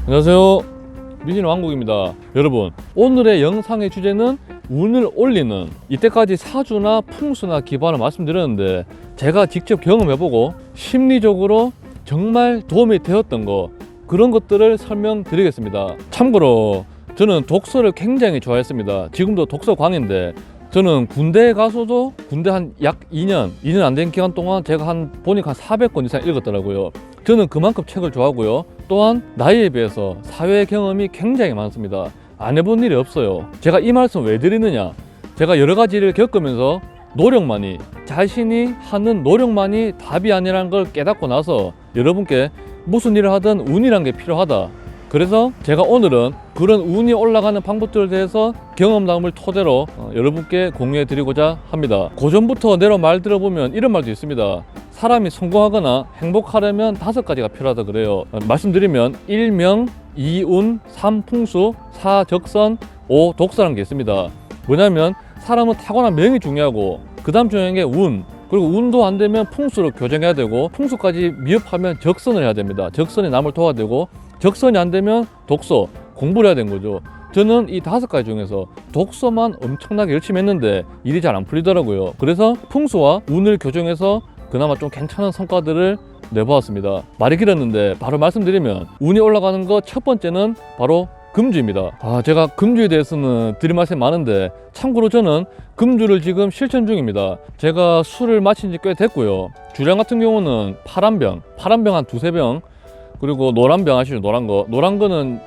안녕하세요, 미진 왕국입니다. 여러분, 오늘의 영상의 주제는 운을 올리는, 이때까지 사주나 풍수나 기반을 말씀드렸는데 제가 직접 경험해보고 심리적으로 정말 도움이 되었던 거, 그런 것들을 설명드리겠습니다. 참고로 저는 독서를 굉장히 좋아했습니다. 지금도 독서광인데, 저는 군대에 가서도 군대 한 약 2년 안 된 기간 동안 제가 보니까 한 400권 이상 읽었더라고요. 저는 그만큼 책을 좋아하고요. 또한 나이에 비해서 사회 경험이 굉장히 많습니다. 안 해본 일이 없어요. 제가 이 말씀 왜 드리느냐, 제가 여러 가지 일을 겪으면서 자신이 하는 노력만이 답이 아니라는 걸 깨닫고 나서 여러분께 무슨 일을 하든 운이란 게 필요하다. 그래서 제가 오늘은 그런 운이 올라가는 방법들에 대해서 경험담을 토대로 여러분께 공유해 드리고자 합니다. 고전부터 내려 말 들어보면 이런 말도 있습니다. 사람이 성공하거나 행복하려면 5가지가 필요하다 그래요. 말씀드리면 1명, 2운, 3풍수, 4적선, 5독서라는 게 있습니다. 뭐냐면 사람은 타고난 명이 중요하고, 그 다음 중요한 게 운, 그리고 운도 안 되면 풍수로 교정해야 되고, 풍수까지 미흡하면 적선을 해야 됩니다. 적선이 남을 도와야 되고, 적선이 안 되면 독서, 공부를 해야 되는 거죠. 저는 이 5가지 중에서 독서만 엄청나게 열심히 했는데 일이 잘 안 풀리더라고요. 그래서 풍수와 운을 교정해서 그나마 좀 괜찮은 성과들을 내보았습니다. 말이 길었는데 바로 말씀드리면, 운이 올라가는 것 첫 번째는 바로 금주입니다. 제가 금주에 대해서는 드릴 말씀이 많은데, 참고로 저는 금주를 지금 실천 중입니다. 제가 술을 마신 지 꽤 됐고요. 주량 같은 경우는 파란 병 한 2~3병, 그리고 노란 병 아시죠? 노란 거는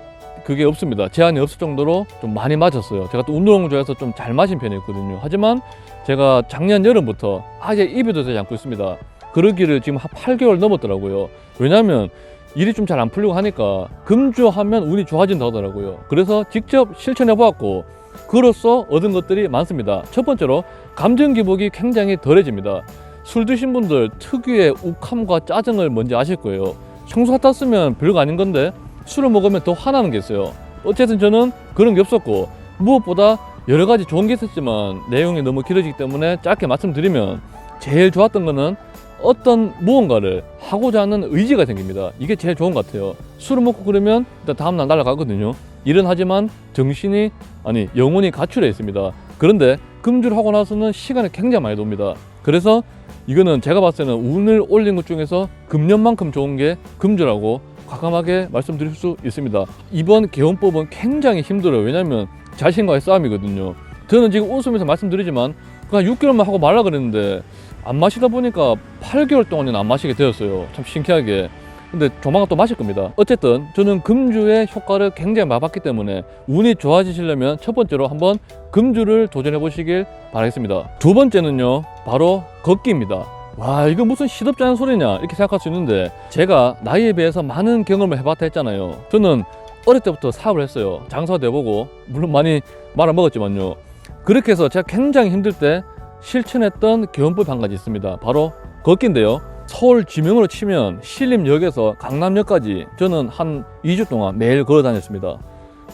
그게 없습니다. 제한이 없을 정도로 좀 많이 마셨어요. 제가 또 운동을 좋아해서 좀 잘 마신 편이었거든요. 하지만 제가 작년 여름부터 아예 입에도 되지 않고 있습니다. 그러기를 지금 한 8개월 넘었더라고요. 왜냐하면 일이 좀 잘 안 풀리고 하니까 금주하면 운이 좋아진다 하더라고요. 그래서 직접 실천해 보았고, 그로써 얻은 것들이 많습니다. 첫 번째로 감정 기복이 굉장히 덜해집니다. 술 드신 분들 특유의 욱함과 짜증을 뭔지 아실 거예요. 평소 같았으면 별거 아닌 건데 술을 먹으면 더 화나는 게 있어요. 어쨌든 저는 그런 게 없었고, 무엇보다 여러 가지 좋은 게 있었지만 내용이 너무 길어지기 때문에 짧게 말씀드리면, 제일 좋았던 거는 어떤 무언가를 하고자 하는 의지가 생깁니다. 이게 제일 좋은 것 같아요. 술을 먹고 그러면 일단 다음날 날아가거든요. 일은 하지만 영혼이 가출해 있습니다. 그런데 금주를 하고 나서는 시간이 굉장히 많이 돕니다. 그래서 이거는 제가 봤을 때는 운을 올린 것 중에서 금년만큼 좋은 게 금주라고 과감하게 말씀드릴 수 있습니다. 이번 개원법은 굉장히 힘들어요. 왜냐면 자신과의 싸움이거든요. 저는 지금 웃으면서 말씀드리지만 그냥 6개월만 하고 말라 그랬는데 안 마시다 보니까 8개월 동안은 안 마시게 되었어요. 참 신기하게. 근데 조만간 또 마실 겁니다. 어쨌든 저는 금주의 효과를 굉장히 많이 봤기 때문에 운이 좋아지시려면 첫 번째로 한번 금주를 도전해 보시길 바라겠습니다. 두 번째는요, 바로 걷기입니다. 와, 이거 무슨 시덥지 않은 소리냐 이렇게 생각할 수 있는데, 제가 나이에 비해서 많은 경험을 해봤다 했잖아요. 저는 어릴 때부터 사업을 했어요. 장사도 해보고, 물론 많이 말아먹었지만요. 그렇게 해서 제가 굉장히 힘들 때 실천했던 개원법 한 가지 있습니다. 바로 걷기인데요. 서울 지명으로 치면 신림역에서 강남역까지 저는 한 2주 동안 매일 걸어 다녔습니다.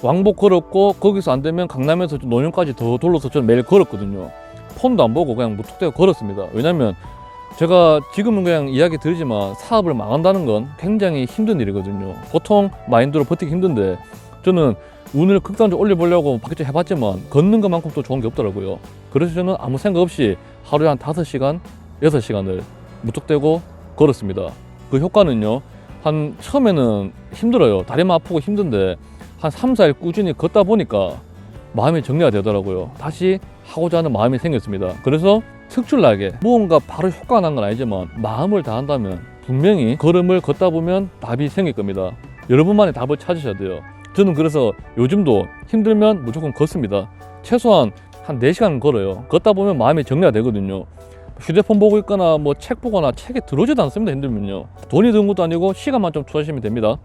왕복 걸었고, 거기서 안 되면 강남에서 논현까지 더 돌러서 저는 매일 걸었거든요. 폰도 안 보고 그냥 무턱대고 걸었습니다. 왜냐면 제가 지금은 그냥 이야기 드리지만 사업을 망한다는 건 굉장히 힘든 일이거든요. 보통 마인드로 버티기 힘든데, 저는 운을 극단적으로 올려보려고 밖에 해봤지만 걷는 것만큼 또 좋은 게 없더라고요. 그래서 저는 아무 생각 없이 하루에 한 5시간, 6시간을 무턱대고 걸었습니다. 그 효과는요, 처음에는 힘들어요. 다리만 아프고 힘든데 한 3~4일 꾸준히 걷다 보니까 마음이 정리가 되더라고요. 다시 하고자 하는 마음이 생겼습니다. 그래서 특출나게 무언가 바로 효과가 난 건 아니지만 마음을 다한다면 분명히 걸음을 걷다 보면 답이 생길 겁니다. 여러분만의 답을 찾으셔야 돼요. 저는 그래서 요즘도 힘들면 무조건 걷습니다. 최소한 한 4시간 걸어요. 걷다 보면 마음이 정리가 되거든요. 휴대폰 보고 있거나 책 보거나 책에 들어오지도 않습니다. 힘들면요. 돈이 드는 것도 아니고 시간만 좀 투자하시면 됩니다.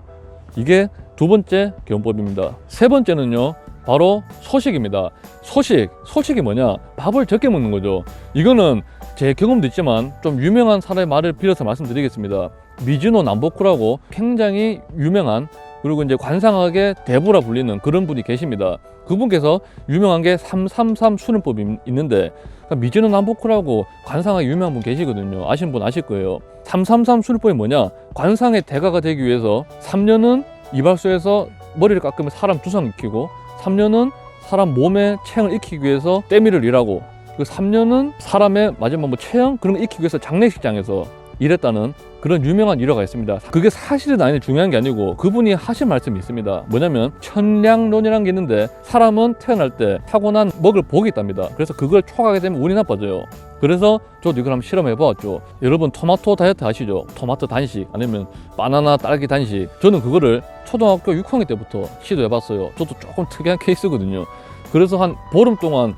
이게 두 번째 개원법입니다. 세 번째는요, 바로 소식입니다. 소식이 뭐냐? 밥을 적게 먹는 거죠. 이거는 제 경험도 있지만 좀 유명한 사람의 말을 빌어서 말씀드리겠습니다. 미즈노 남보쿠라고 굉장히 유명한, 그리고 이제 관상학의 대부라 불리는 그런 분이 계십니다. 그분께서 유명한 게 333 수능법이 있는데, 미즈노 남보쿠라고 관상학에 유명한 분 계시거든요. 아시는 분 아실 거예요. 333 수능법이 뭐냐? 관상의 대가가 되기 위해서 3년은 이발소에서 머리를 깎으면 사람 두상 익히고, 3년은 사람 몸에 체형을 익히기 위해서 때밀을 일하고, 그 3년은 사람의 마지막 뭐 체형 그런 거 익히기 위해서 장례식장에서 일했다는 그런 유명한 일화가 있습니다. 그게 사실은 아니 중요한 게 아니고 그분이 하신 말씀이 있습니다. 뭐냐면 천량론이라는 게 있는데, 사람은 태어날 때 타고난 먹을 복이 있답니다. 그래서 그걸 초과하게 되면 운이 나빠져요. 그래서 저도 이걸 한번 실험해 보았죠. 여러분 토마토 다이어트 아시죠? 토마토 단식 아니면 바나나 딸기 단식. 저는 그거를 초등학교 6학년 때부터 시도해 봤어요. 저도 조금 특이한 케이스거든요. 그래서 한 보름 동안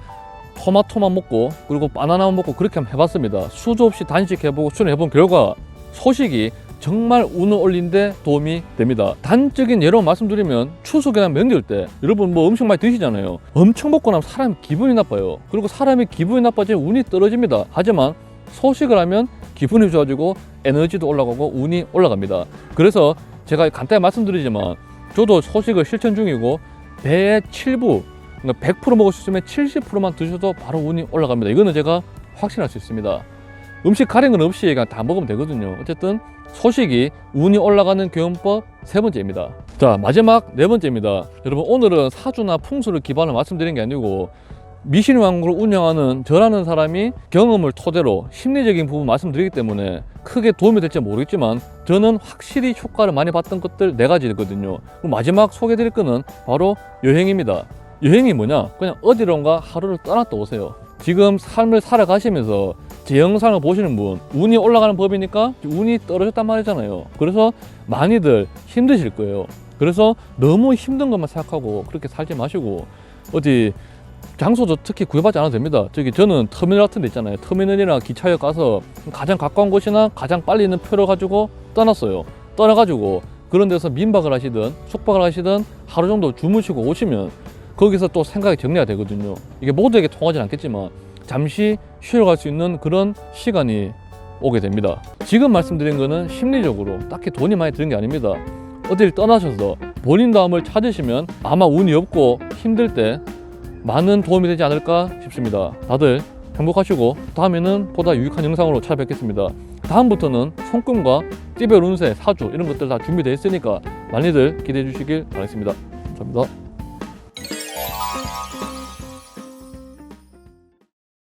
토마토만 먹고 그리고 바나나만 먹고 그렇게 한번 해봤습니다. 수도 없이 단식해보고 수련해본 결과 소식이 정말 운을 올리는데 도움이 됩니다. 단적인 예로 말씀드리면 추석이나 명절 때 여러분 뭐 음식 많이 드시잖아요. 엄청 먹고 나면 사람이 기분이 나빠요. 그리고 사람이 기분이 나빠지면 운이 떨어집니다. 하지만 소식을 하면 기분이 좋아지고 에너지도 올라가고 운이 올라갑니다. 그래서 제가 간단히 말씀드리지만 저도 소식을 실천 중이고, 배의 7부 100% 먹을 수 있으면 70%만 드셔도 바로 운이 올라갑니다. 이거는 제가 확신할 수 있습니다. 음식 가린 건 없이 그냥 다 먹으면 되거든요. 어쨌든 소식이 운이 올라가는 교훈법 3번째입니다. 자, 마지막 4번째입니다. 여러분, 오늘은 사주나 풍수를 기반으로 말씀드린 게 아니고 미신 왕국을 운영하는 저라는 사람이 경험을 토대로 심리적인 부분 말씀드리기 때문에 크게 도움이 될지 모르겠지만 저는 확실히 효과를 많이 봤던 것들 4가지거든요. 마지막 소개해드릴 거는 바로 여행입니다. 여행이 뭐냐? 그냥 어디론가 하루를 떠났다 오세요. 지금 삶을 살아가시면서 제 영상을 보시는 분, 운이 올라가는 법이니까 운이 떨어졌단 말이잖아요. 그래서 많이들 힘드실 거예요. 그래서 너무 힘든 것만 생각하고 그렇게 살지 마시고, 어디 장소도 특히 구애받지 않아도 됩니다. 저는 터미널 같은 데 있잖아요. 터미널이나 기차역 가서 가장 가까운 곳이나 가장 빨리 있는 표를 가지고 떠났어요. 떠나가지고 그런 데서 민박을 하시든 숙박을 하시든 하루 정도 주무시고 오시면 거기서 또 생각이 정리가 되거든요. 이게 모두에게 통하진 않겠지만 잠시 쉬러 갈 수 있는 그런 시간이 오게 됩니다. 지금 말씀드린 거는 심리적으로 딱히 돈이 많이 드는 게 아닙니다. 어딜 떠나셔서 본인 다음을 찾으시면 아마 운이 없고 힘들 때 많은 도움이 되지 않을까 싶습니다. 다들 행복하시고 다음에는 보다 유익한 영상으로 찾아뵙겠습니다. 다음부터는 손금과 띠별 운세, 사주 이런 것들 다 준비되어 있으니까 많이들 기대해 주시길 바라겠습니다. 감사합니다.